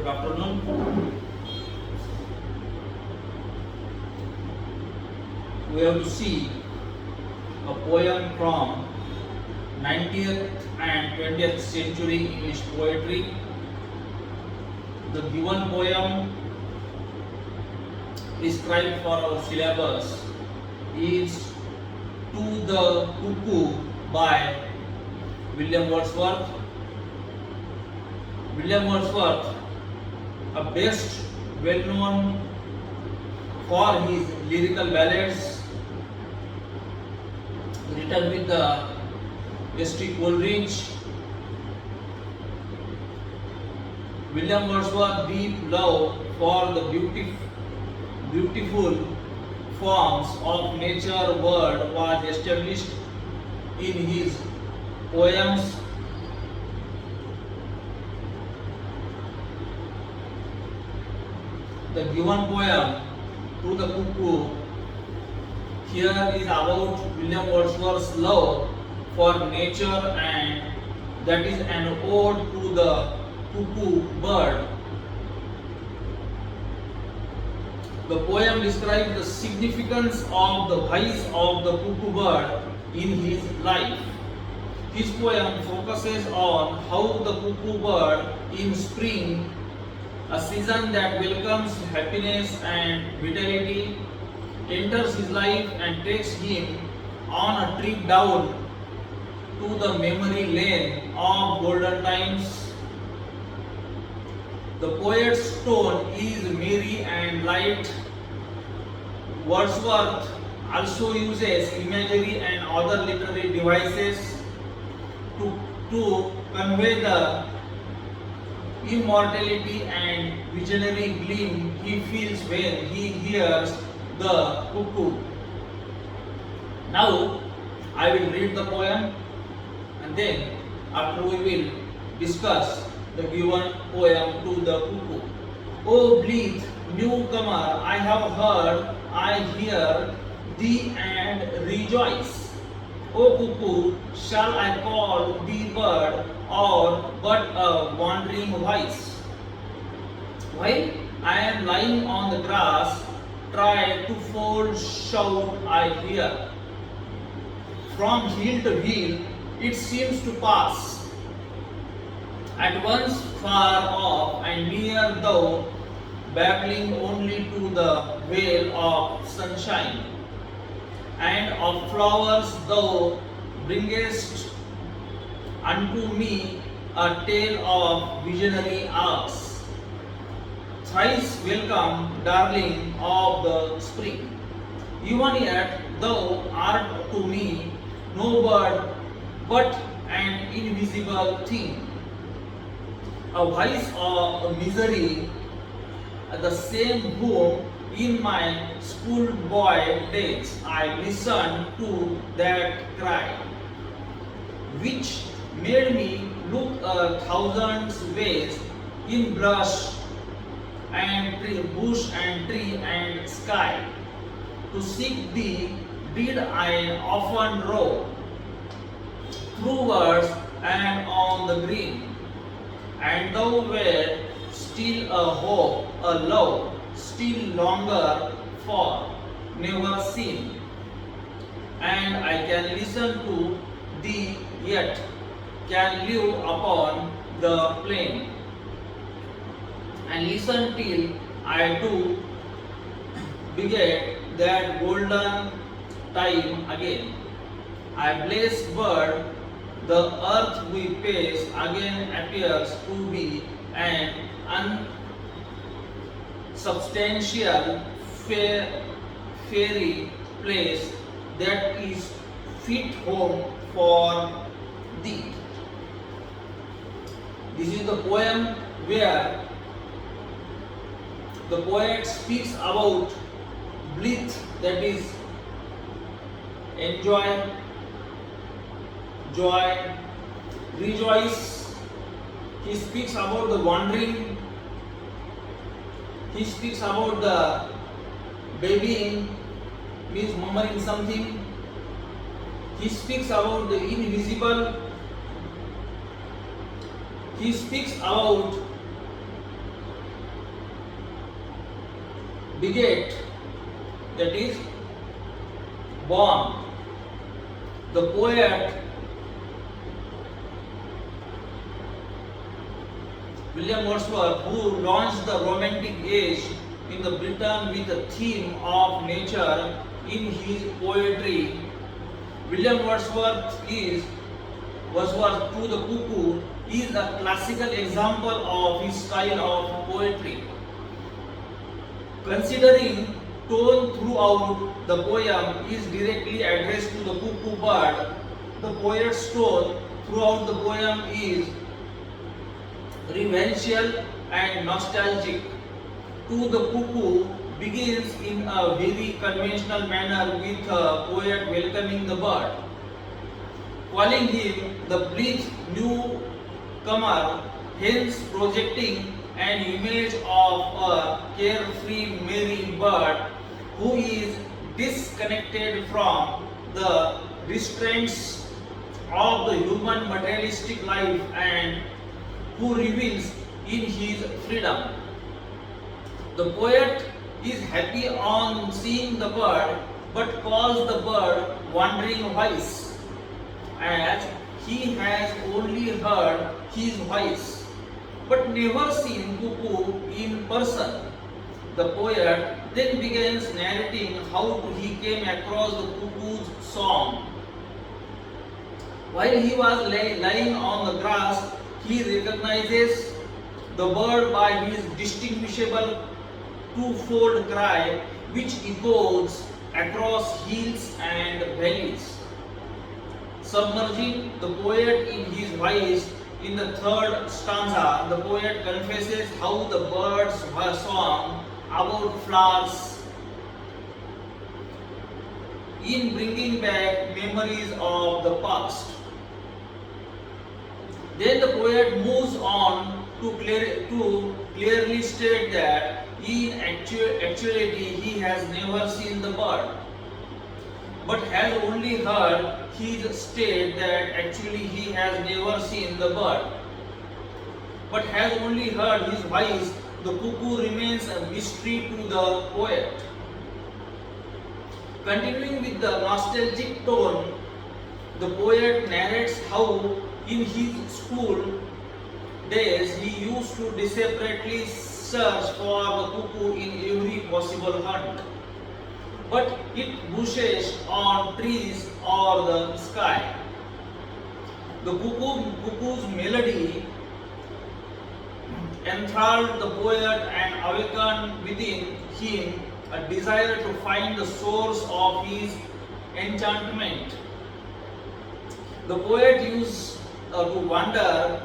Good afternoon. We have to see a poem from 19th and 20th century English poetry. The given poem prescribed for our syllabus is To the Cuckoo by William Wordsworth. William Wordsworth, a best well known for his lyrical ballads written with the Westy Coleridge. William Wordsworth's deep love for the beautiful forms of nature world was established in his poems. The given poem To the Cuckoo here is about William Wordsworth's love for nature, and that is an ode to the cuckoo bird. The poem describes the significance of the voice of the cuckoo bird in his life. His poem focuses on how the cuckoo bird in spring, a season that welcomes happiness and vitality, enters his life and takes him on a trip down to the memory lane of golden times. The poet's tone is merry and light. Wordsworth also uses imagery and other literary devices to convey the immortality and visionary gleam he feels when he hears the cuckoo. Now I will read the poem, and then after we will discuss the given poem To the Cuckoo. O blithe newcomer, I have heard, I hear thee and rejoice. O cuckoo, shall I call thee bird or but a wandering voice? While I am lying on the grass, try to fold shout I hear. From hill to hill it seems to pass, at once far off and near, thou babbling only to the veil of sunshine, and of flowers thou bringest unto me a tale of visionary arts. Thrice welcome, darling of the spring, even yet thou art to me no bird but an invisible thing, a voice of misery, the same whom in my schoolboy days I listened to that cry, which made me look a thousand ways in brush and tree, bush and tree and sky. To seek thee did I often rove, through woods and on the green, and thou wert still a hope, a love, still longer for, never seen. And I can listen to thee yet, can live upon the plain, and listen till I do beget that golden time again. I bless bird, the earth we pace again appears to be an unsubstantial fairy place that is fit home for thee. This is the poem where the poet speaks about blithe, that is enjoy, joy, rejoice. He speaks about the wandering. He speaks about the babying, means murmuring something. He speaks about the invisible. He speaks about beget, that is born. The poet William Wordsworth, who launched the Romantic Age in the Britain with a theme of nature in his poetry, William Wordsworth to the Cuckoo is a classical example of his style of poetry. Considering tone throughout the poem is directly addressed to the cuckoo bird, the poet's tone throughout the poem is reverential and nostalgic. To the Cuckoo begins in a very conventional manner with a poet welcoming the bird, calling him the blithe newcomer, hence projecting an image of a carefree merry bird who is disconnected from the restraints of the human materialistic life and who reveals in his freedom. The poet is happy on seeing the bird but calls the bird wandering voice, as he has only heard his voice but never seen Cuckoo in person. The poet then begins narrating how he came across the cuckoo's song. While he was lying on the grass, he recognizes the bird by his distinguishable two-fold cry, which echoes across hills and valleys. Submerging the poet in his voice, in the third stanza, the poet confesses how the bird's song about flowers in bringing back memories of the past. Then the poet moves on to clearly state that in actuality he has never seen the bird, but has only heard his state that actually he has never seen the bird, but has only heard his voice. The cuckoo remains a mystery to the poet. Continuing with the nostalgic tone, the poet narrates how in his school days he used to desperately search for the cuckoo in every possible hunt, but it bushes on trees or the sky. The cuckoo's melody enthralled the poet and awakened within him a desire to find the source of his enchantment. The poet used to wander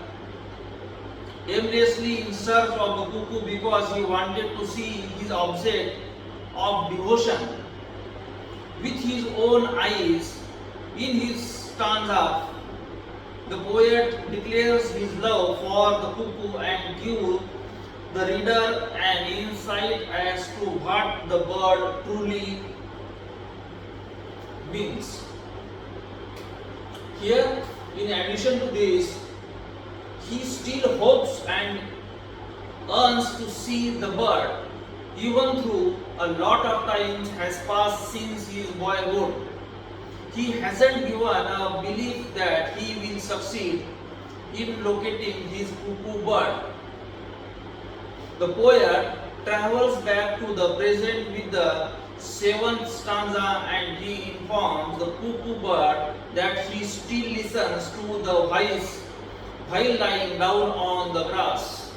aimlessly in search of the cuckoo because he wanted to see his object of devotion with his own eyes. In his stanza, the poet declares his love for the cuckoo and gives the reader an insight as to what the bird truly means. Here, in addition to this, he still hopes and yearns to see the bird, even though a lot of time has passed since his boyhood. He hasn't given a belief that he will succeed in locating his cuckoo bird. The poet travels back to the present with the seventh stanza and he informs the cuckoo bird that he still listens to the voice while lying down on the grass.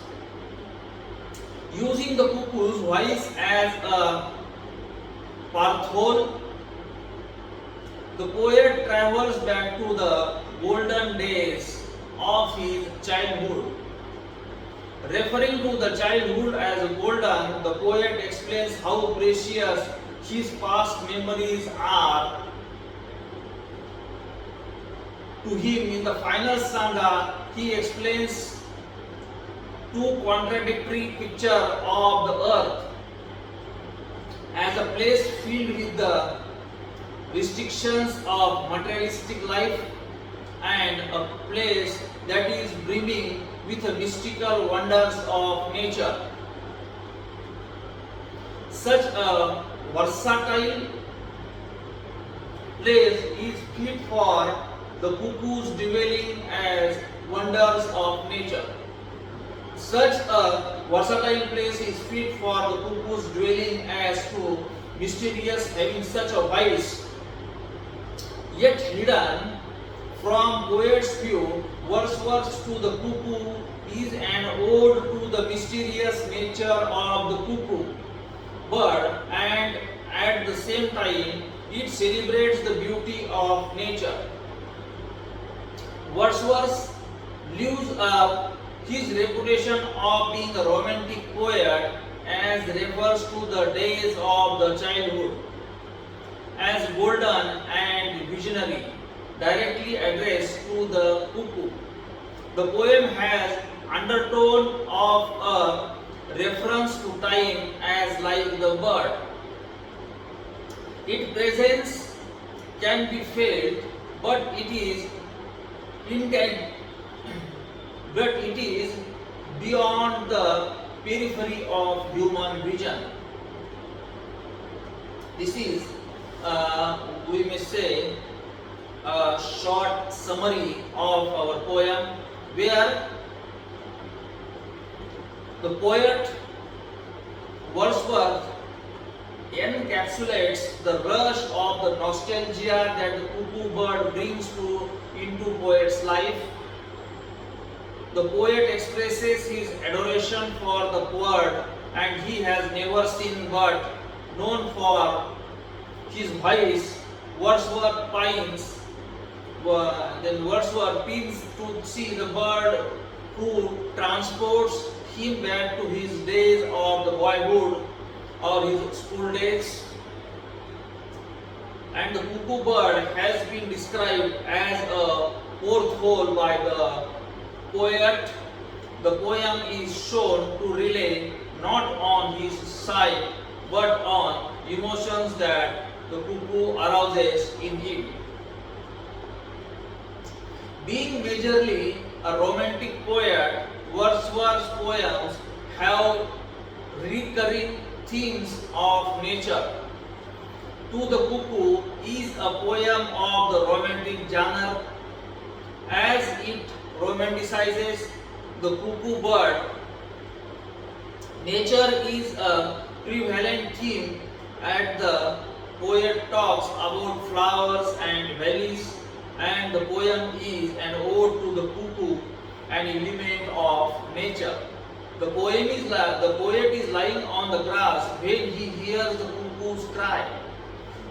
Using the cuckoo's voice as a pathol, the poet travels back to the golden days of his childhood. Referring to the childhood as golden, the poet explains how precious his past memories are to him. In the final stanza, he explains two contradictory pictures of the earth as a place filled with the restrictions of materialistic life and a place that is brimming with the mystical wonders of nature. Such a versatile place is fit for the cuckoo's dwelling as wonders of nature. Such a versatile place is fit for the cuckoo's dwelling as to mysterious having such a wise yet hidden from poet's view. Wordsworth to the cuckoo is an ode to the mysterious nature of the cuckoo bird, and at the same time it celebrates the beauty of nature. Wordsworth lives up his reputation of being a romantic poet as refers to the days of the childhood as golden and visionary, directly addressed to the cuckoo. The poem has undertone of a reference to time as like the bird. Its presence can be felt, but it is intent, but it is beyond the periphery of human vision. This is, we may say, a short summary of our poem, where the poet Wordsworth encapsulates the rush of the nostalgia that the cuckoo bird brings into poet's life. The poet expresses his adoration for the bird, and he has never seen but known for his voice. Wordsworth pines to see the bird who transports him back to his days of the boyhood or his school days. And the cuckoo bird has been described as a fourth hole by the poet. The poem is shown to rely not on his sight but on emotions that the cuckoo arouses in him. Being majorly a romantic poet, Wordsworth's poems have recurring themes of nature. To the Cuckoo is a poem of the romantic genre, as it romanticizes the cuckoo bird. Nature is a prevalent theme as the poet talks about flowers and valleys, and the poem is an ode to the cuckoo, an element of nature. The poet is lying on the grass when he hears the cuckoo's cry,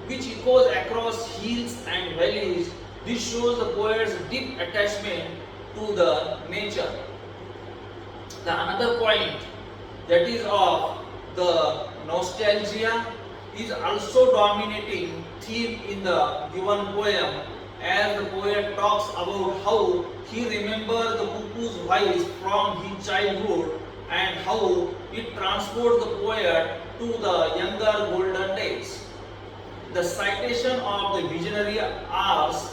which echoes across hills and valleys. This shows the poet's deep attachment to the nature. The another point, that is of the nostalgia, is also dominating theme in the given poem, as the poet talks about how he remembers the cuckoo's voice from his childhood and how it transports the poet to the younger golden days. The citation of the visionary hours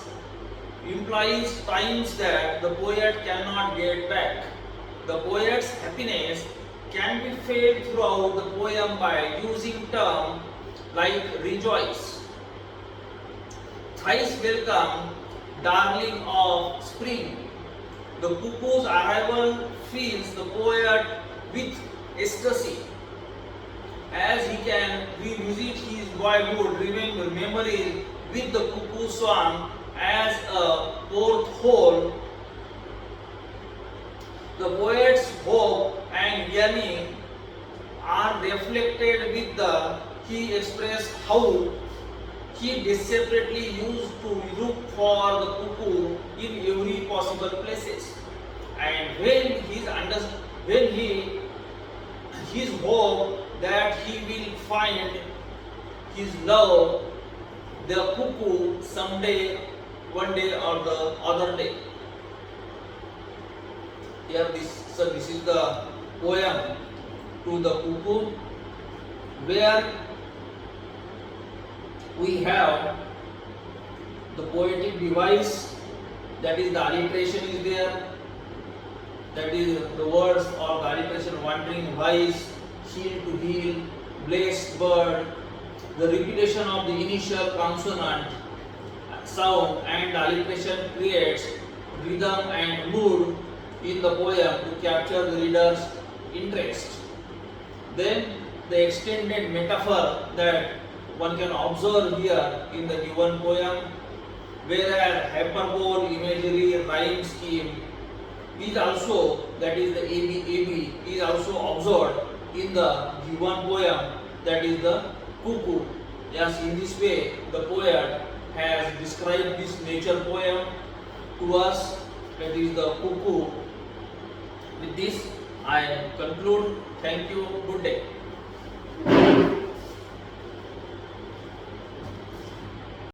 implies times that the poet cannot get back. The poet's happiness can be felt throughout the poem by using terms like rejoice, thrice welcome, darling of spring. The cuckoo's arrival fills the poet with ecstasy, as he can revisit his boyhood memories with the cuckoo song as a fourth whole. The poet's hope and yearning are reflected with he expressed how he desperately used to look for the cuckoo in every possible places, and his hope that he will find his love, the cuckoo, someday, one day or the other day. This is the poem to the cuckoo, where we have the poetic device, that is the alliteration is there, that is the words or the alliteration wandering wise, heel to heel, blessed bird, the repetition of the initial consonant sound and alliteration creates rhythm and mood in the poem to capture the reader's interest. Then the extended metaphor that one can observe here in the given poem, whereas hyperbole, imagery, rhyme scheme is also, that is the AB is also observed in the given poem, that is the cuckoo. Yes, in this way the poet has described this nature poem to us, that is the cuckoo. With this I conclude. Thank you. Good day.